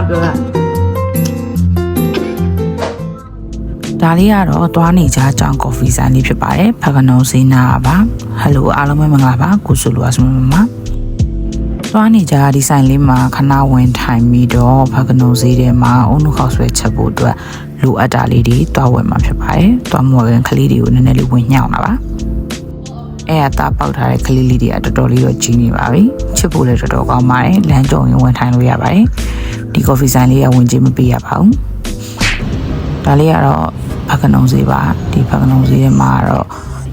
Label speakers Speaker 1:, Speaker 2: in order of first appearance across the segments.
Speaker 1: ပြောတာဒါလေးကတော့တွားနေကြကြောင်ကော်ဖီဆိုင်လေးဖြစ်ပါတယ်ဖကနုံစေးနာပါဟယ်လိုအားလုံးပဲမင်္ဂလာပါကိုဆိုလိုအစမမတွားနေကြဒီဆိုင်လေးမှာခဏဝင်ထိုင်ပြီးတော့ဖကနုံစေးထဲမှာအုံနုခောက်ဆွဲချက်ဖို့အတွက်လိုအပ်တာလေးတွေတွားဝင်မှာဖြစ်ပါတယ်တွားမော်ကန်ကလေးတွေကိုနည်းနည်းလေးဝင်ညှောင်းတာပါအဲ့အသားပေါက်ထားတဲ့ကလေးလေးတွေကတော်တော်လေးတော့ကြီးနေပါပြီချစ်ဖို့လည်းတော်တော်ကောင်းပါတယ်လမ်းကြုံရင်ဝင်ထိုင်လို့ရပါတယ်ဒီကော်ဖီဆိုင်လေးကဝင်ချင်းမပေးရပါဘူးဒါလေးကတော့ဖကနုံစေးပါဒီဖကနုံစေးထဲမှာတော့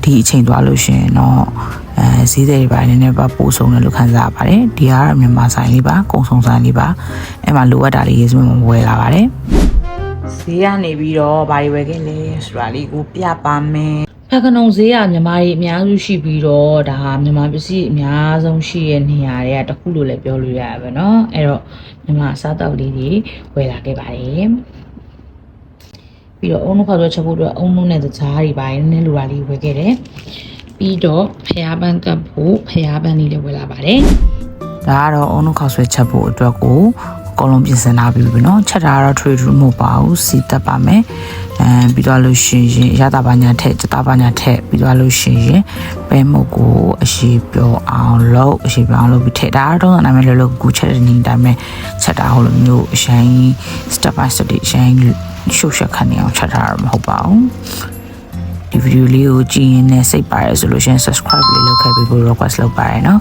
Speaker 1: ဒီအချိန်သွားလို့ရှိရင်တော့ဈေးတွေပိုင်းနည်းနည်းပါပို့ဆုံးတယ်လို့ခံစားရပါတယ်ဒီကတော့မြန်မာဆိုင်လေးပါကုံစုံဆိုင်လေးပါအဲ့မှာလိုအပ်တာလေးရေးစမဝယ်လာပါတယ်ဈေးကနေပြီးတော့ဘာတွေဝယ်ခဲ့လဲဆိုတာလေးကိုပြပါမယ်ဖကနုံဈေးကမြန်မာကြီးအများစုရှိပြီးတော့ဒါဟာမြန်မာပစ္စည်းအများဆုံးရှိတဲ့နေရာတွေကတခုလို့လည်းပြောလို့ရရပါတော့အဲ့တော့မြန်မာအစားအသောက်လေးတွေဝယ်လာခဲ့ပါတယ်ပြီးတော့အုံနုခောက်ဆွဲချက်ဖို့အတွက်အုံနုနဲ့တကြားတွေပါနည်းနည်းလိုတာလေးဝယ်ခဲ့တယ်ပြီးတော့ဖျားပန်းကပ်ဖို့ဖျားပန်းလေးလည်းဝယ်လာပါတယ်ဒါကတော့အုံနုခောက်ဆွဲချက်ဖို့အတွက်ကိုအကုန်လုံးပြင်ဆင်ထားပြီးပြီနော်ချက်တာကတော့ trade room မဟုတ်ပါဘူးစီတက်ပါမယ်ပြီးတော့လို့ရှိရင်ရတာပါညာထက်စတာပါညာထက်ပြီးတော့လို့ရှိရင်ပဲမုတ်ကိုအရှိပြောအောင်လုပ်အရှိပြောအောင်လုပ်ပြီးထည့်ဒါတော့နာမည်လို့ကူချက်တဲ့နေတိုင်းပဲချက်တာဟိုလိုမျိုးအရှိန် step by step အရှိန်ရှုပ်ရှက်ခန့်နေအောင်ချက်တာတော့မဟုတ်ပါဘူးဒီဗီဒီယိုလေးကိုကြည့်ရင်လည်းစိတ်ပါတယ်ဆိုလို့ရှိရင် subscribe လေးလုပ်ခဲ့ပြီးဖို့ request လုပ်ပါရနော်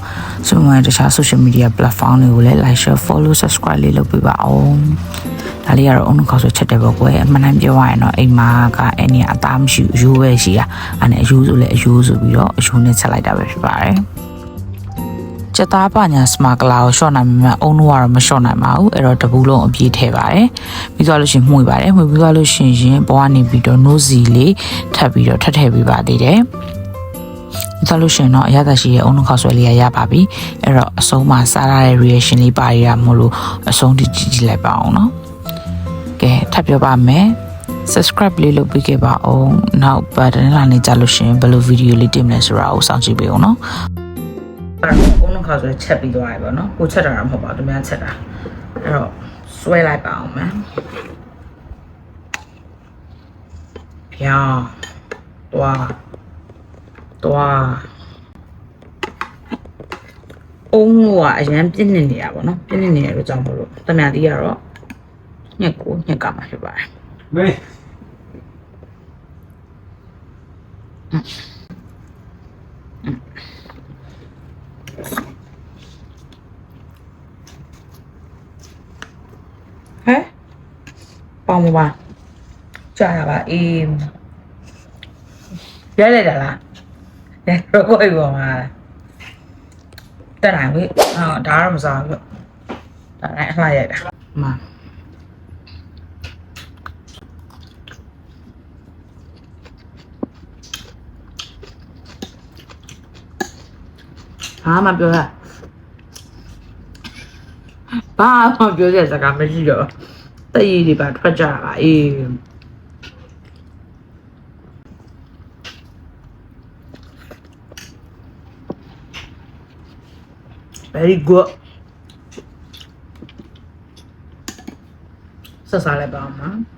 Speaker 1: ဆိုမှတခြား social media platform တွေကိုလည်း like share follow subscribe လေးလုပ်ပေးပါအောင်ဒါလေးကတော့အုံနုခောက်ဆွဲချက်တယ်ပေါ့ကွယ်အမှန်တမ်းပြောရရင်တော့အိမ်မာကအဲ့နေအသားမရှိအယိုးပဲရှိတာအဲ့နဲ့အယိုးဆိုလည်းအယိုးဆိုပြီးတော့အယိုးနဲ့ချက်လိုက်တာပဲဖြစ်ပါတယ်ချက်သားပညာစမကလာကိုရှော့နိုင်မှအုံနုကတော့မရှော့နိုင်ပါဘူးအဲ့တော့တပူးလုံးအပြည့်ထည့်ပါတယ်ပြီးသွားလို့ရှိရင်မှုပါတယ်မှုပြီးသွားလို့ရှိရင်ဘောကနေပြီးတော့ nose လေးထပ်ပြီးတော့ထပ်ထည့်ပေးပါသေးတယ်ပြီးသွားလို့ရှိရင်တော့အရသာရှိရဲ့အုံနုခောက်ဆွဲလေးရပါပြီအဲ့တော့အဆုံးမှာစားရတဲ့ reaction လေးပါရမို့လို့အဆုံးထိကြည့်လိုက်ပါအောင်နော်ကဲထပ်ပြောပါမယ် subscribe လေးလုပ်ပေးခဲ့ပါအောင်နောက်button လာနေကြလို့ရှိရင်ဘယ်လို video လေးတင်မလဲဆိုတာကိုစောင့်ကြည့်ပေးအောင်နော်အုံနုခောက်ဆွဲချက်ပြီးသွားပြီပေါ့နော်ကိုချက်တာတော့မဟုတ်ပါဘူးသူများချက်တာအဲ့တော့ဆွဲလိုက်ပါအောင်မယ်ပြောင်းတွားအုံနုကအရင်ပြင်းနေနေတာပေါ့နော်ပြင်းနေနေလို့ကြောင့်မလို့တမန်တီးကတော့ညက်ကမှာဖြစ်ပါတယ်မေးဟဲ့ပေါမပါကြာရပါအေးရဲလိုက်တာလားရဲတော့ကိုယ်ပေါ်မှာတက်နိုင်ပြီဒါတော့မစားဘူးဒါနဲ့အလှရိုက်တာမှဘာမှပြောတာဘာမှပြောတဲ့စကားမရှိတော့တည်ရည်တွေပါထွက်ကြတာအေးvery good ဆက်စားလိုက်ပါဦးနော်